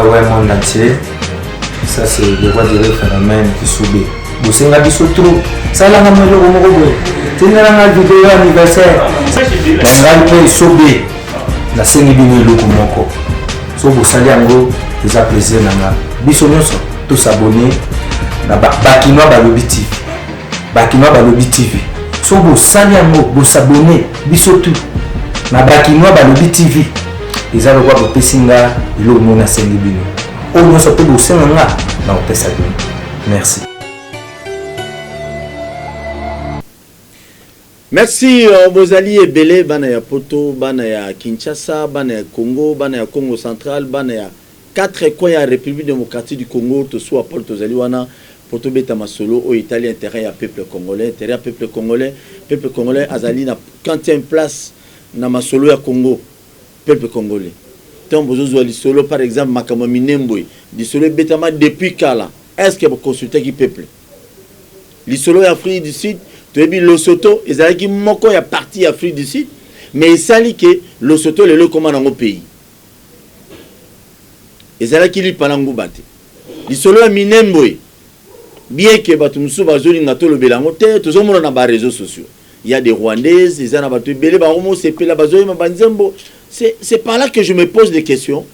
ouais, monde entier. Ça, c'est le roi du phénomène qui subit. Vous savez, on a dit surtout, ça, là, on a dit, c'est une vidéo anniversaire. On a dit, subit. La scène est bien le comoko. So, vous savez, en gros, vous avez plaisir. Bisogno, tous abonnés. Bakinois Balobi TV. Bakinois Balobi TV. So, vous savez, en gros, vous abonnez. Bisotu. Na Bakinois Balobi TV. Ils ont le droit de Pessinga, ils ont le Sengi. On nous a fait bosser dans le Pessinga. Merci. Merci vos alliés Belé, Banaya Poto, Banaya Kinshasa, Banaya Congo, Banaya Congo central, Banaya 4 coins République démocratique du Congo, tout soit Paul Tozaliwana, Poto Beta Masolo, au Italien terrain à peuple congolais, terrain peuple congolais, Azali na 40e place na Masolo ya Congo. Peuple congolais. Tant besoin de solo par exemple Makamo Minemboy, du solo Betama depuis Kala. Est-ce que vous consultez qui peuple? Le solo Afrique du Sud, tu as vu le Soto, ils ont dit moko ya parti Afrique du Sud, mais ils savent que le Soto le commande dans le pays. Ils ont dit qu'il parle en Goubate. Le solo Minemboy, bien que Batumsu Bazoli Nato le Belangote, tous les gens dans les réseaux sociaux. Il y a des Rwandaises, ils ont battu Belé, Baromo, c'est Pela Bazoï, Mabanzembo. C'est par là que je me pose des questions.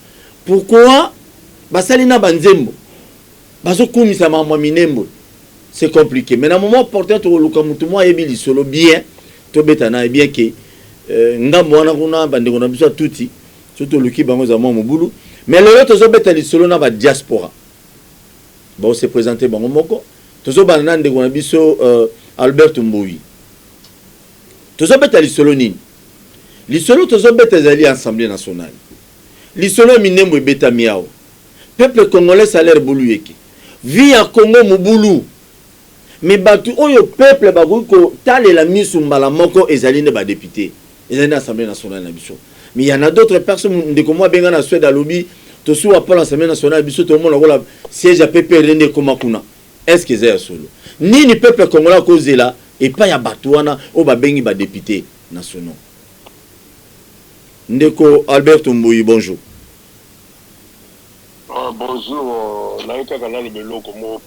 Pourquoi Basalina Banzembo Bazokoumi Sama Minembo? C'est compliqué. Mais dans le moment porté au Lukamutumwa et Bili Solo, bien, Tobetana, et bien que Ngamwana Runa, Bandegona Bisa Touti, surtout le qui Bango Zaman Moboulou. Mais le autre Zobetali Solo n'a pas diaspora. Bon, c'est présenté Bango Moko. Tozo Banan de Gonabiso Albert Mboui. Tozo Betali Solo Nini. L'isolo tozo beta zali Assemblée nationale. L'isolo minembo beta miao. Peuple congolais salaire boulu yeki. Vie à Congo moboulou. Mais batu oyo peuple bagoui ko tale la misumbala moko ezali ne ba député. Ezali Assemblée nationale na biso. Mais il y en a d'autres personnes de comme moi benga na Suède à lobby to sou appel l'Assemblée nationale biso tout le monde la siège à PPR ne koma kuna. Est-ce que c'est solo? Ni ni peuple congolais cause là et pas ya batuana o ba bengi ba député nationaux. Ndeko Albert Mboui, bonjour. Bonjour,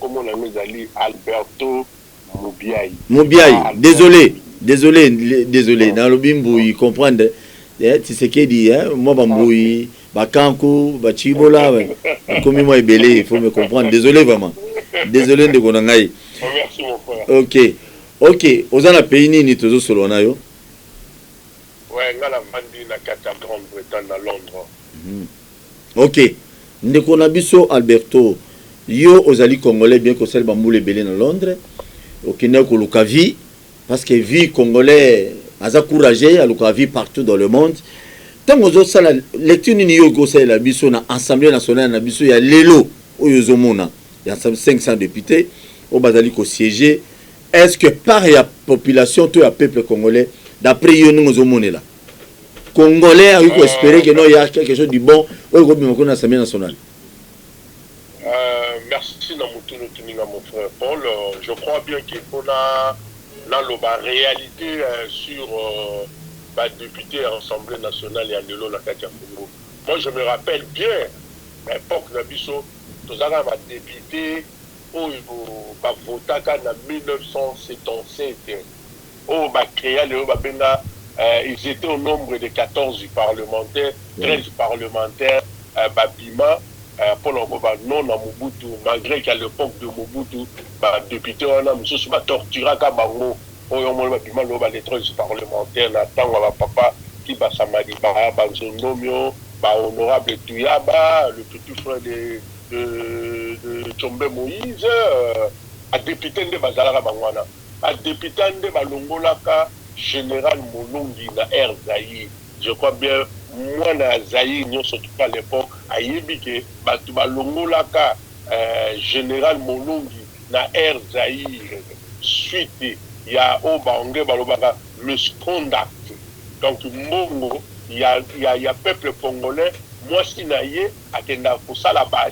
comment on a mis Ali Alberto Moubiaï. Moubiaï, désolé. Dans le Bimboui, comprendre. Tu sais ce qu'il dit, moi, Bamboui, Bakankou, Bachibola, comme moi, Belé, il faut me comprendre. Désolé vraiment. Désolé de Gonangaï. Merci mon frère. Ok. Aux ans, pays ni toujours solo na yo. Ouais, on a vendu la Grande-Bretagne à Londres. Ok. Ndeko Nabiso Alberto, yo ozali congolais bien que celle bamboule belé dans Londres. Ok, neko lukavi parce que vie congolais aza courageux à lukavi partout dans le monde. Tant aux autres la lecture ni yo go la biso na Assemblée nationale na biso ya lelo oyo zomona. Il y a 500 députés au bazali ko siéger. Est-ce que par la population tout le peuple congolais d'après yo nous zomona là? Congolais, il faut espérer qu'il y a quelque chose de bon au l'Assemblée nationale. Merci mon frère Paul. Je crois bien qu'il faut la réalité sur les députés à l'Assemblée nationale et à l'élo la Congo. Moi, je me rappelle bien l'époque de Bisso, tous les députés qui ont voté en 1977, qui ont créé le ils étaient au nombre de 14 parlementaires, 13 parlementaires, Babima, pour le non à Mobutu, malgré qu'à l'époque de Mobutu, député, on a torturé à Kabango, on a les 13 parlementaires, Nathan, papa, qui va Samadi, Banzonomio, honorable Touyaba, le petit frère de Tchombe Moïse, à député de Bazalara Bangwana, à député de Balongolaka, Général Molongi na Air Zaïre. Je crois bien, moi na Zaïre, nous surtout à l'époque, à Yébike, Batouba Longolaka, Général Molongi na Air Zaïre. Suite, il y a Obange Balobaka, le Skondak. Donc, Mongo, il y a peuple congolais, moi si naïe, à Kenda pour ça là-bas,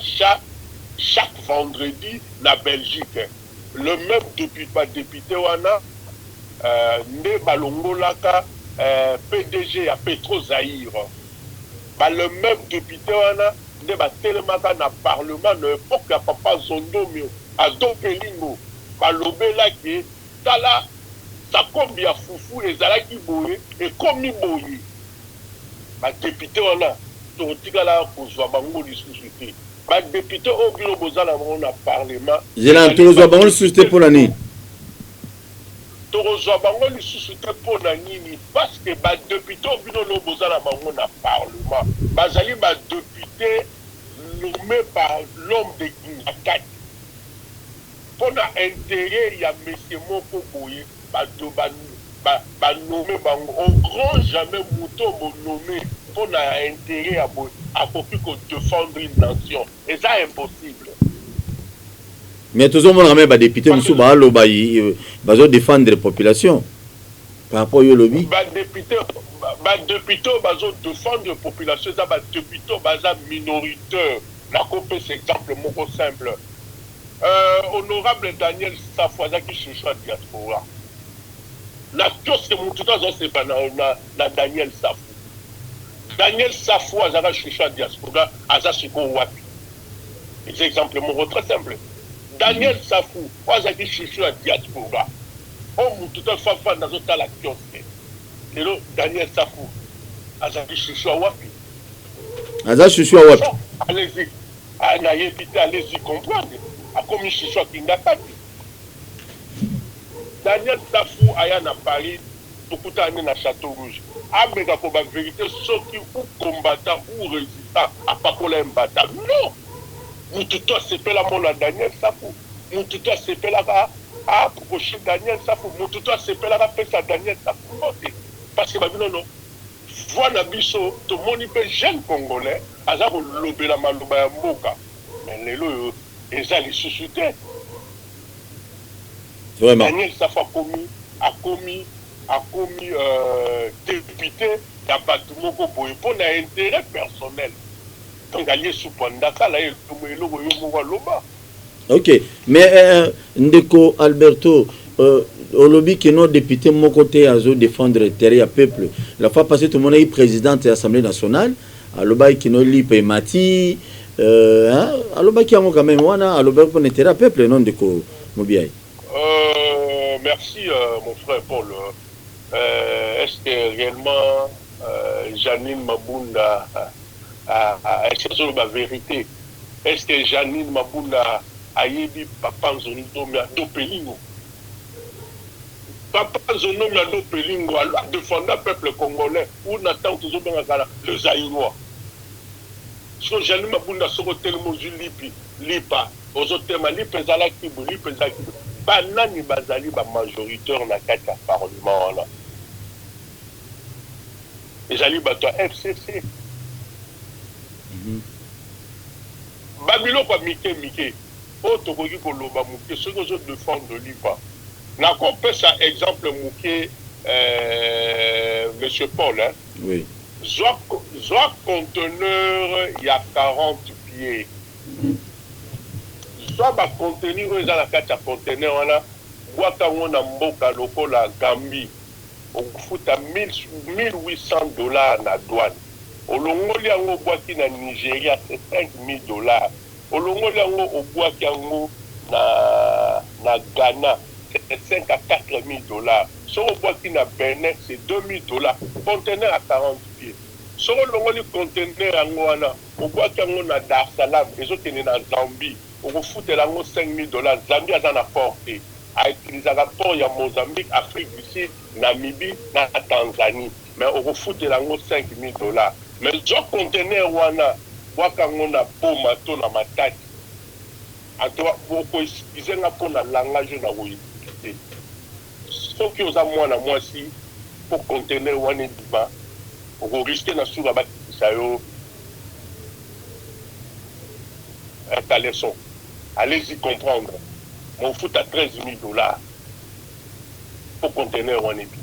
chaque vendredi, la Belgique. Le même député, Wana, ne balongolaka PDG à Petro Zaïre. Le même député nde batelemaka na parlement na époque ya papa Zondomio adopelingo balobelaki tala sakombi ya fufu ezalaki boye ekomi boye badepute wana tokotikala kozwa bango lisusu te badepute oyo bino bozala bango na parlement tokozwa bango lisusu te mpona nini tokozwa bango lisusu te mpona nini parce que badepute oyo bino no bozala bango na parlement bazali badepute nommé par l'homme de Guinakati mpona intérêt ya monsieur moko boye banommé bango au grand jamais moto bonommé mpona intérêt ya boye akoki kodéfendre une nation eza impossible. Mais tous les gens députés nous bazo défendre la population par rapport au lobby. Député bazo défendre la population, ça député baza minoritaire. La copie c'est exemple moko simple. Honorable Daniel Safou qui cherche à diaspora. La chose c'est mon tout à c'est na Daniel Safou. Daniel Safou a cherché à diaspora, aza siko wapi. C'est exemple moko très simple. Daniel Safou, qui cherche à diaspora. On tout à fait dans la kiosque. Et là, Daniel Safou, qui cherche à wapi. Allez-y. Allez-y comprendre. A comme il cherche à Kingakati. Daniel Safou aya na Paris, tout à na Château Rouge. Abega pour la vérité, ceux qui ou combattant ou résistant à pas qu'on l'aime battre. Non! Nous tout c'est pas la mona Daniel Safou. Nous tout c'est pas la approcher Daniel Safou. Nous tout c'est pas la pesa Daniel Safou. Parce que non. Voilà biso tout le monde peut jeune congolais aza ko lobela maloba ya mboka. Mais lelo ezali suscité. Vraiment. Daniel Safou a commis député ya bato moko boye pour un intérêt personnel. Donc, ok, mais Ndeko Alberto, au lobby qui nos députés mon côté à défendre le terrain peuple. La fois passée, tout le monde est président de l'Assemblée nationale. À l'obéi qui nous lit Mati, à l'obéi qui a quand même à l'obéi pour le terrain peuple, non Ndeko Mobiaï. Merci mon frère Paul. Est-ce que réellement Janine Mabunda est-ce que c'est la vérité? Est-ce que Janine Mabunda a dit Papa Zonomi a dopelingo? Papa Zonomi a dopelingo a défendu le peuple congolais ou n'attend toujours bien le Zaïrois. So Janine Mabunda soko tellement lipa aux autres thèmes lipa zala kibu lipa zala kibu banani bazali ba majoritaire na kati ya parlement là. Ezali bato FCC. Babilo kwa mike o tokoki koloba muke ce que je défends de l'IPA na ko pesa exemple muke monsieur Paul hein oui soit conteneur il y a 40 pieds soit ba contenir eza la kati ya conteneur wana bwaka ngona mboka lokola Gambie on futa $1,800 na douane. Olongoli yango boaki na Nigeria c'est $5,000. Olongoli yango oboaki yango na Ghana c'est $5,000 à $4,000. So oboaki na Benin c'est $2,000. Conteneur à 40 pieds. So olongoli conteneur yango wana oboaki yango na Dar es Salaam ezokende na Zambie. Okofutela yango $5,000. Zambie aza na porte. A utilisé le port ya Mozambique, Afrique du Sud, Namibie, na Tanzanie. Mais on refute l'ango $5,000. Mais ce conteneur wana, wakango na poma to na matati. Atoa boko expliquer na pona langage na woyité. Ce qui osa mwana mwasi pour conteneur wana diba, on risque na sura ba sayo. Un leçon. Allez-y comprendre. On fout à $13,000 pour conteneur en épi.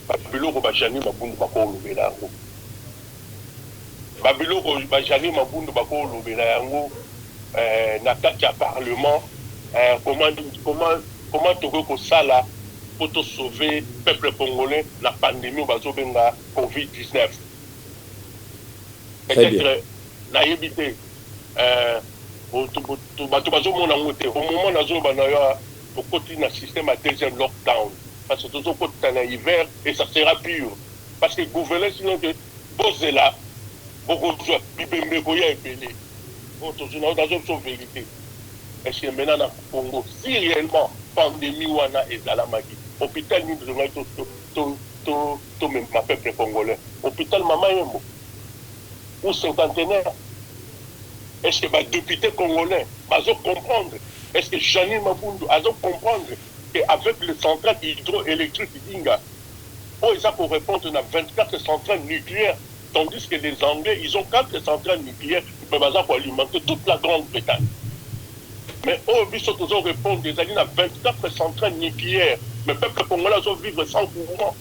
Babilo Bajani Mabundu Bako Lubelango. Babilo Bajani Mabundu Bako Lubelango, Natacha Parlement, comment Togo Sala pour te sauver le peuple congolais la pandémie Bazobenga Covid-19. Peut-être nayebi te bato bazomona ngo te au moment nazoba na yo okoti na système à deuxième lockdown parce que tozokota na hiver et ça sera pur parce que gouverner sinon que bozela bokozwa bibembe koya ebele tozona nazo vérité est-ce que maintenant na Congo si réellement pandémie wana ezalamaki hôpital ni besoin to même ma peuple congolais hôpital Mama Yembo ou cinquantenaire est-ce que les députés congolais vont comprendre est-ce que Janine Mabundu va comprendre qu'avec les centrales hydroélectriques ils ont pour répondre à 24 centrales nucléaires tandis que les Anglais ils ont 4 centrales nucléaires qui peuvent alimenter toute la Grande-Bretagne. Mais ils ont répondre des années à 24 centrales nucléaires. Mais le peuple congolais va vivre sans courant.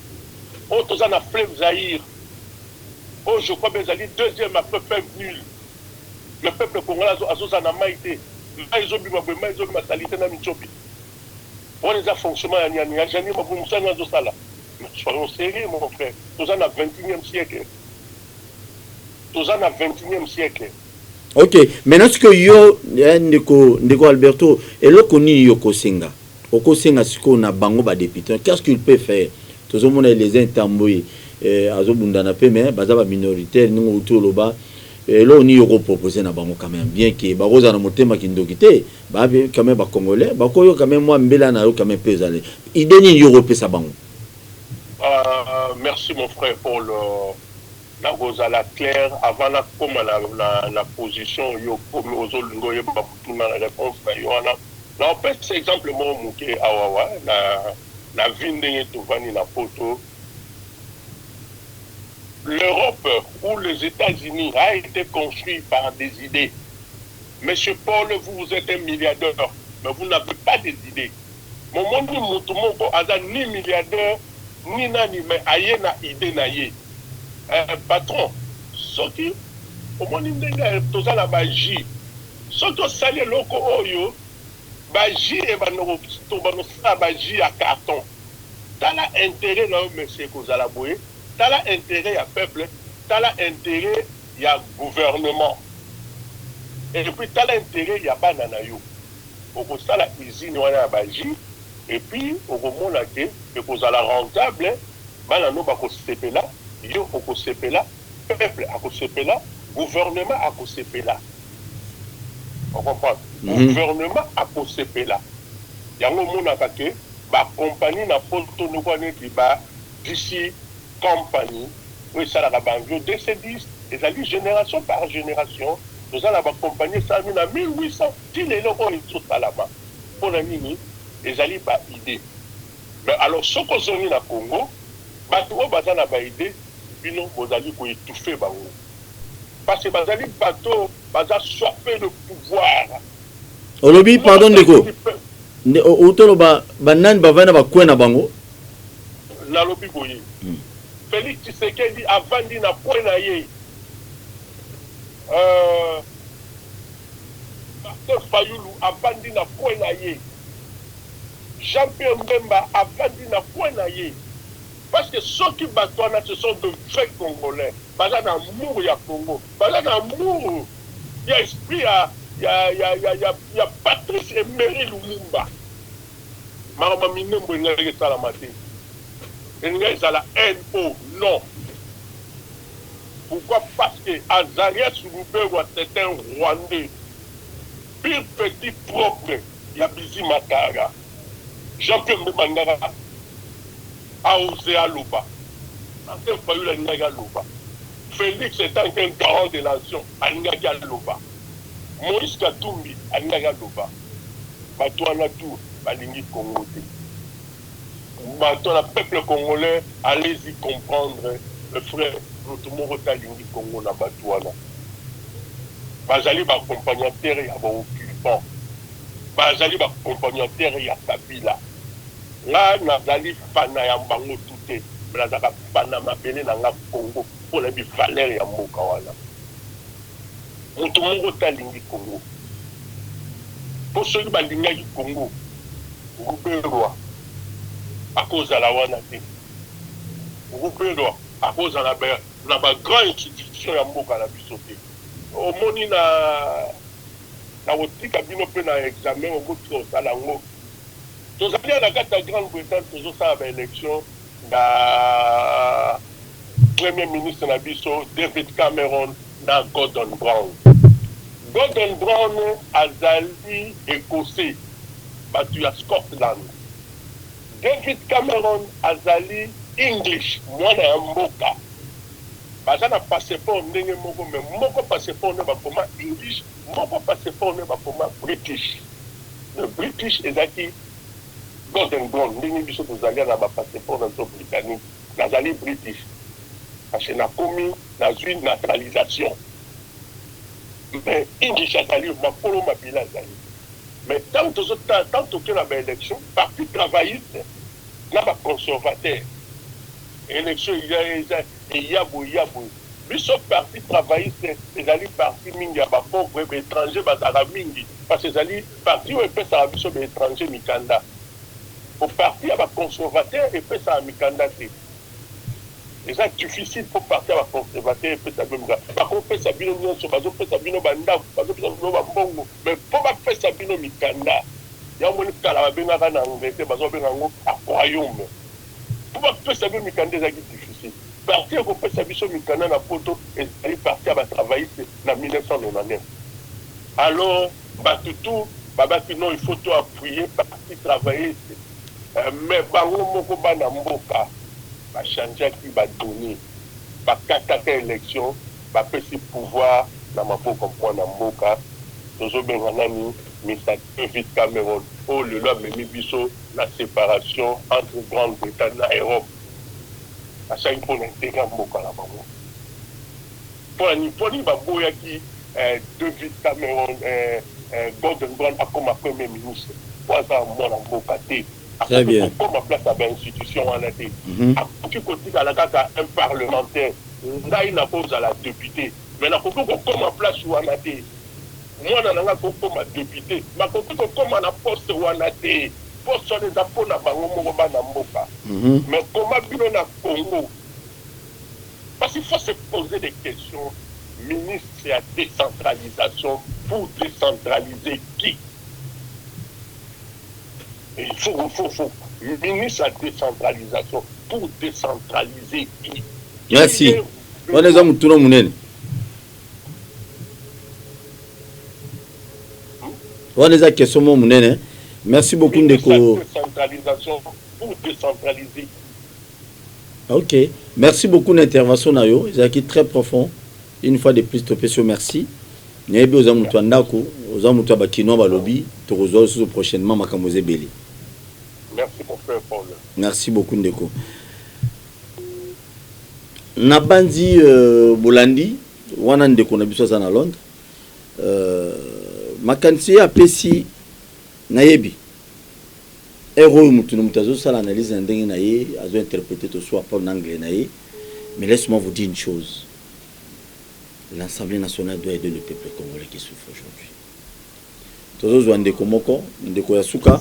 Ils ont fleuve Zaïre. Je crois que les deuxième après peuple nul. Le peuple congolais a maïté. Ils ont vu ma salité dans Mitchopi. On les a fonctionnement à Niani. J'ai dit, soyons sérieux, mon frère. Nous sommes au 21e siècle. Nous sommes au 21e siècle. Ok, maintenant ce que yo ndeko Alberto et le koni yoko singa siko na bango ba député qu'est-ce qu'il peut faire tous on les intamboyi azobunda na pe mais baza ba minoritaire ningo utoloba et là on y yoko proposer na bango quand même bien que ba roza na motema kindokité ba quand même ba congolais ba koyo quand même moi mbela na yo quand même pesale idée ni yoko pesa bango. Merci mon frère Paul. La Rosala claire avant la comme la position yo comme aux olungo yo ba la réponse na yo na on peut c'est exemple mo muke awawa la vinde to vani na photo. L'Europe ou les États-Unis a été construit par des idées. Monsieur Paul, vous êtes un milliardaire, mais vous n'avez pas des idées. Mon monde mutumo aza ni milliardaire ni nani mais aye na idée na ye. Patron, ce qui, au moins, tout ça la magie. Ce qui sali loko oyo, magie et magie à carton. T'as l'intérêt là, monsieur Kozalaboué, t'as l'intérêt à peuple, t'as l'intérêt il y a gouvernement. Et puis t'as l'intérêt il y a bananayo. Au ça la usine on a magie et puis au moment là que Kozala rentable, banano ba ko là. Yo okosepela peuple akosepela gouvernement akosepela on comprend gouvernement akosepela yango mona kake ba compagnie na poto no kwa neti ba d'ici compagnie oui ça la banjo DC10 et ali génération par génération nous allons ba compagnie ça na 1800 tile loko tout salama pour la nini et ali ba idée mais alors ce qu'on zoni na Congo ba to bazana ba idée bino bozali ko étouffer bango parce que bazali bateau baza soifé de pouvoir olobi pardon ndeko otolo banani bavana bakwena bango na lobi boye Félix Tshisekedi avandi na kwena ye Pasteur Fayulu avandi na kwena ye Jean-Pierre Mbemba avandi na kwena ye. Parce que ceux qui battent, ce sont de vrais Congolais. Parce qu'il y a amour, il y a Congo. Parce qu'il y a amour, il y a esprit, il y a Patrice et Mary Lumumba. Maman Minembo, il n'y a pas de matin. Il n'y a pas la haine. Oh, non. Pourquoi? Parce que Azarias Loubert, c'est un Rwandais. Pire petit propre, il y a Bizi Matara. Jean-Pierre Mbemba a osé à Loba. Félix est un garant de la nation à Loba. Moïse Katumbi à Loba. Batouana tout, Balingi Congo. Batouana peuple congolais, allez-y comprendre, le frère, tout le monde est Lingi Congo na Batouana. Bazali ba accompagnateur ya ba occupant. Bazali ba accompagnateur ya Kabila. Là, nazali fana ya mbango tuté. Nazaka fana mabele na nga Congo pour la valeur ya mboka wana. Mutu mongo talingi Congo. Pour ceux qui balingi Congo, Ruberwa à cause de la wana te. Ruberwa à cause de la grande institution ya mboka na biso te. omoni na kotika bino mpe na examen okoki kosala yango tozali na kati ya Grande-Bretagne tozosala baélection na premier ministre na biso David Cameron na Gordon Brown. Gordon Brown azali écossais bato ya Scotland. David Cameron azali English mwana ya mboka baza na passeport ndenge moko me moko passeport ne bakoma English moko passeport ne bakoma British. Le British ezaki Gordon Brown ndenge biso tozali na ba passeport na zo britannique nazali British parce que nakomi nazwi naturalisation mais English azali makolo mabila azali mais tant que la élection parti travailliste na ba conservateur élection il y a biso parti travailliste ezali parti mingi ya ba pauvre étranger bazala mingi parce que ezali parti oyo epesaka biso ba étranger mikanda au parti ya ba conservateur epesaka mikanda te eza difficile pour partir à conservateur epesa bino mikanda bakopesa bino nyonso bazopesa bino bandako bazopesa bino bambongo mais po bapesa bino mikanda yango moni kala babengaka na Angleterre bazobenga yango royaume po bapesa bino mikanda ezaki difficile parti ekopesa biso mikanda na poto ezali parti ya batravailliste na 1999 alors batutu babaki non il faut to appuyer parti travailliste mais bango moko bana mboka bachangeaki badoni bakataka élection bapesi pouvoir na maboko mwana mboka tozobenga nani Mr. David Cameron oyo lelo amemi biso la séparation entre Grande-Bretagne na Europe asali mpona intégrer mboka na bango mponi baboyaki David Cameron Gordon Brown akoma premier ministre po aza mwana mboka te akoki kokoma place ya bainstitution wana te akoki kotikala kaka un parlementaire ngai nakozala député mais nakoki kokoma place wana te mwana nanga kokoma député makoki kokoma na poste wana te poste wana eza mpona bango moko bana mboka mais koma bino na Congo parce qu'il faut se poser des questions ministre ya décentralisation pour décentraliser qui? Il faut ministre à décentralisation pour décentraliser qui? Merci. On est en tout le monde. On est à question mon merci beaucoup Ndeko. Décentralisation pour décentraliser. Ok. Merci beaucoup d'intervention Nayo. C'est très profond. Une fois de plus, merci. N'ayez aux amoutouans d'Ako, aux amoutouans Bakino Balobi, tu reçois prochainement Makamose Beli. Merci mon frère Paul. Merci beaucoup Ndeko. Nabandi Bolandi, wana Ndeko na biso à Londres. Makansi a pesi nayebi. Héros mutu mutazo sala analyse ndenge naye, azo interpréter tout soit pas en anglais naye. Mais laisse-moi vous dire une chose. L'Assemblée nationale doit aider le peuple congolais qui souffre aujourd'hui. Tozo Ndeko Moko, Ndeko Yasuka.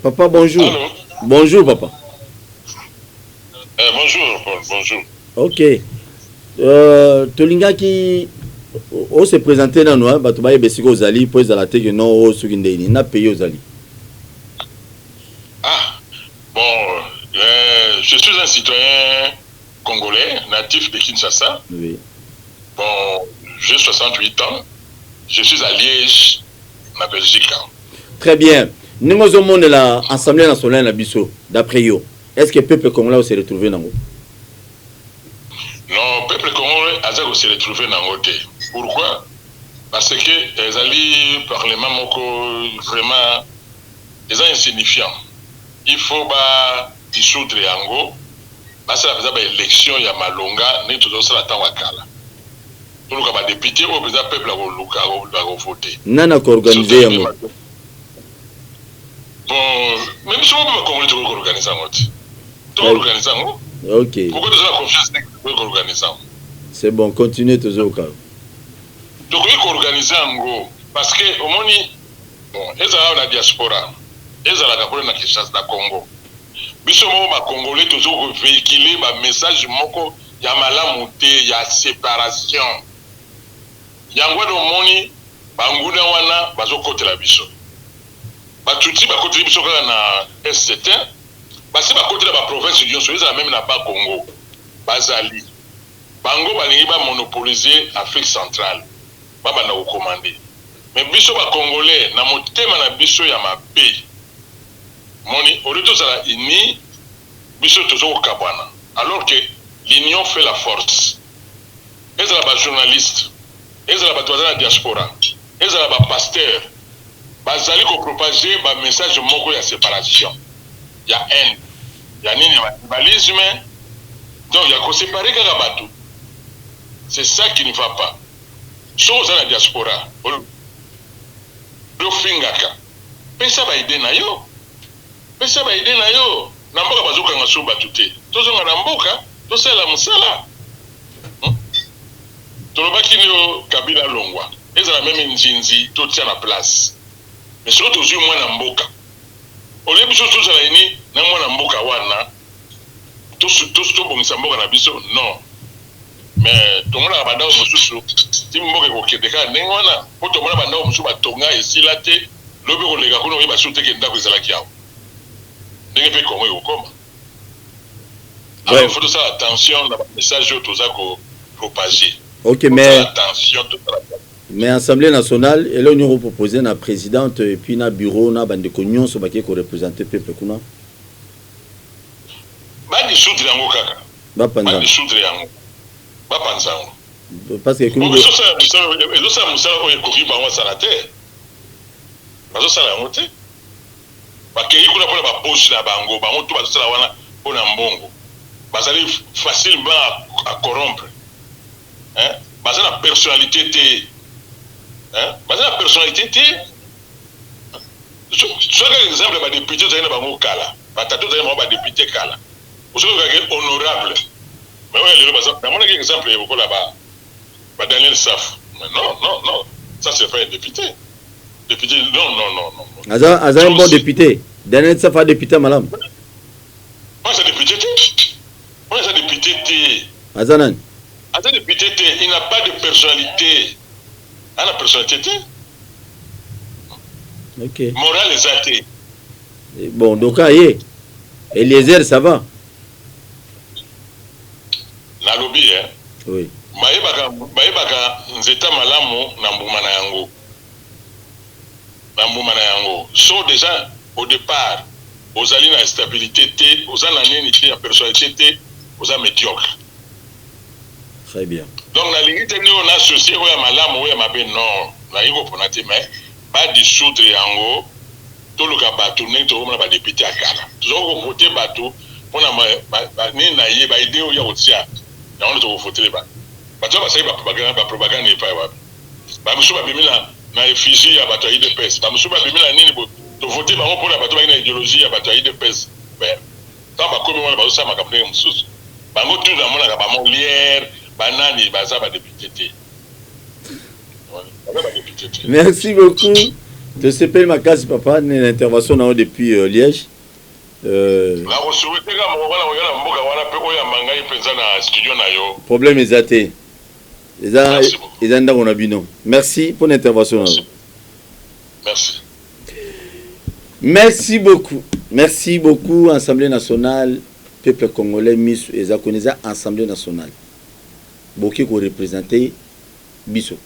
Papa, bonjour. Allô? Bonjour, papa. Bonjour, Paul, bonjour. Ok. Tolinga qui se présentait dans nous, Batubaye Bessiko Zali, pour les alatés que non, au Sugindeni, n'a payé aux Ali. Ah, bon, je suis un citoyen congolais, natif de Kinshasa. Oui. Bon, j'ai 68 ans. Je suis à Liège, ma Belgique. Très bien. Nous avons l'Assemblée nationale à Bissau, d'après vous. Est-ce que le peuple congolais s'est retrouvé dans vous? Non, le peuple congolais a s'est retrouvé dans vous. Pourquoi? Parce que les alliés parlement vraiment des insignifiants. Il faut dissoudre Yango. Parce que la élection, il y a Malonga, nous tous ça la Wakala. Nous avons des députés au peuple a voté. Nana organisé Yango. Bon, même si on peut organiser un ok. Pourquoi tu as confiance pour organiser? C'est bon, continuez toujours au cas. Donc, il faut organiser un gros. Parce que, au moins, bon, ils ont la diaspora. Ils ont la diaspora dans le Congo. Biso mo Congolais toujours véhiculer un message moko ya malamu te ya séparation. yango do moni banguna wana bazokotela biso batuti bakotela biso kaka na SCT basi bakotela ba province nyonso ezala même na ba Congo bazali bango balingi ba monopoliser Afrique centrale baba na commander mais biso ba congolais na motema na biso ya mabe moni oreto zala ini biso tozo kabwana alors que l'union fait la force ezala ba journaliste ezala ba toza na diaspora ezala ba pasteur bazali ko propager ba message moko ya séparation ya haine ya nini ya tribalisme donc il y a qu'on séparer kaka bato c'est ça qui ne va pas chose na diaspora do fingaka pesa ba idée na yo na mboka bazoka nga so bato te tozonga na mboka tosala musala tolobaki nio Kabila longwa ezala même nzinzi totia na place mais surtout tozwi mwana mboka ole biso tozala ini na mwana mboka wana tobongisa mboka na biso non mais tomona bandao mosusu ti mboka ekokende kaka ndenge wana po tomona bandao mosusu batonga esila te lobi koleka kuna oyeba so teke ndako ezalaki awa ndenge mpe Kongo ekokoma alors faut faire attention na bamessage oyo toza kopropager. Ok, mais Assemblée nationale, elle a une proposé na présidente et puis na bureau na bande cognon so baké ko représenter peuple kuna. Ba di soudre yango kaka. Ba di soudre yango. Ba panzango. Parce que comme ça ça musala ko ekoki bango sala te. Bazo sala yango te. Ba kei kuna pona ba poche na bango, bango to bazo sala wana pona mbongo. Bazali facilement à corrompre. Hein? Basé la personnalité T. Hein? Basé la personnalité T. Soit un exemple, les députés, vous avez un kala. Batato, vous avez un député kala. Vous avez un honorable. Mais oui, dans mon exemple, il y a là-bas. Daniel Saf. Mais non. Ça, c'est pas un député. Député, non. Aza un bon député. Daniel Saf a député, madame. Moi, c'est député T. Moi, c'est député T. Azanan. Attends, député, il n'a pas de personnalité. Il a la personnalité. Ok. Morale et athée. Bon, donc, aïe. Eliezer, ça va? La lobby, hein? Oui. Maïbaka, nzeta malamu na mbuma na yango. So déjà, au départ, aux alliés na stabilité, aux alliés na personnalité, aux alliés médiocres. Très bien. Donc, la limite, nous avons associé à Malam ou à Mabé, non, la Igo Ponate, mais pas dissoudre Yango, tout le cas, tourner, tout le monde va député à Kala. Tout le monde va voter bateau, on a ni naïe, bah, idée où il y a aussi, on a voté les bas. Bah, tu vas passer, bah, propagande n'est pas, bah, monsieur, bah, bimila, na effigie à bataille de pèse. Bah, monsieur, bah, bimila, ni, de voter, bah, on pour la bataille, une idéologie à bataille de pèse. Ben, tant, bah, comme on va ça, ma campagne, moussous. Bah, on tout dans mon, bah, mon lière, banani baza ba député. Merci beaucoup. Je sais pas ma case papa une intervention depuis Liège. Problème est athée. Merci pour l'intervention. Merci. Merci beaucoup. Merci beaucoup Assemblée nationale, peuple congolais, Miss Ezakoneza, Assemblée nationale. Beaucoup qui représenté Bisso.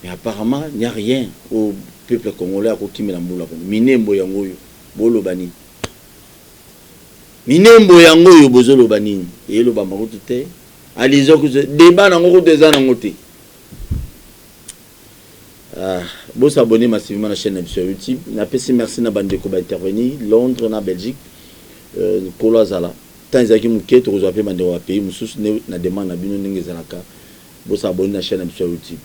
Mais apparemment, il n'y a rien au peuple congolais qui me l'a dit. Minembo yangoyo, bolo bani. Minembo yangoyo, bozolo bani. Et le bambou tout est. Allez, débat dans le des ans en côté. Bon, s'abonner massivement à la chaîne sur YouTube. Merci à bande de intervenir. Londres, na Belgique, Polo Azala. Tant que vous avez besoin de pays, vous avez demande à vous abonner à la chaîne sur YouTube.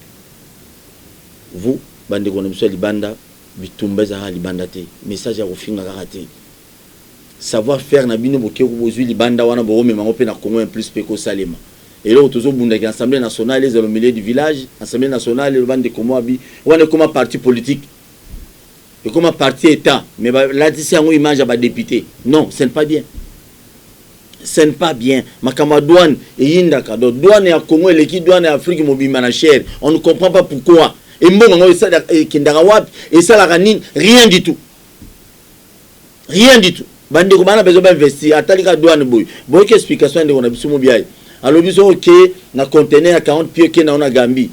Vous, bande de Libanda, bitumba za Libanda te. Message à Rofinga raté. Savoir faire na bino boke vous Libanda wana bo me mango pe na Congo plus peko salema. Et là autozo bunda ki Assemblée nationale les au milieu du village, Assemblée nationale le bande de Congo abi, wana comme parti politique. Et comme parti état, mais là c'est une image à député. Non, ce n'est pas bien. ce n'est pas bien. Makama douane et yindaka. Donc douane et à Congo et l'équipe douane et Afrique mobile cher. On ne comprend pas pourquoi. Et bon, et ça et ça la ranine, rien du tout. Rien du tout. Bande ko bana besoin d'investir. Atalika douane boy. Boy qui explication de on a biso mobiai. Alors biso OK na conteneur à 40 pieds que na on a Gambie.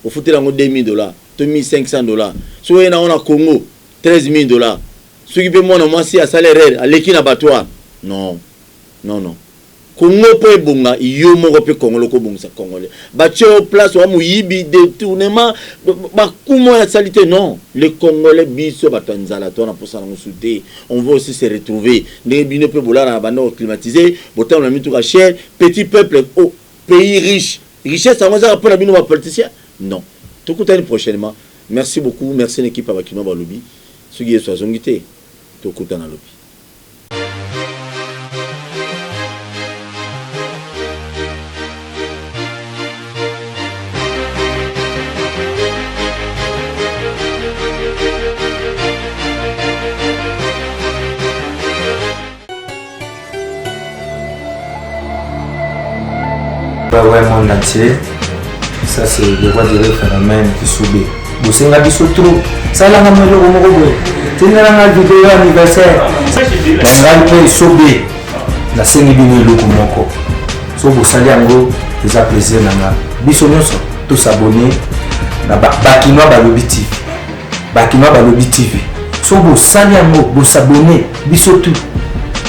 Au foutre là $2,000, $2,500. So na on a Congo $13,000. Ce qui peut moi moi si à salaire à l'équipe abattoir. Non. Non non. Congo peut bonga yo moko pe Congo loko bonga congolais. Batio place wa muyibi détournement ba kumo ya salité non. Les Congolais biso batanzala tona pour ça souté. On veut aussi se retrouver. Les bino pe bola na bando climatisé, botam na mitu ka cher, petit peuple au pays riche. Richesse ça va pour la bino ba politicien. Non. Tout coûte prochainement. Merci beaucoup, merci l'équipe avec qui nous va lobby. Ce qui est soit zongité. Tout coûte na lobby. Ouais, monde entier. Ça, c'est le roi du phénomène qui subit. Vous savez, la biso trop. Ça, là, on a le mot. Tu n'as pas de vidéo anniversaire. On a le subir. La scène est venue le moko. So, vous savez, en gros, c'est un plaisir. Biso, nous sommes tous abonnés. Bakinois Balobi TV. Bakinois Balobi TV. So, vous savez, en gros, vous abonnez. Biso tout.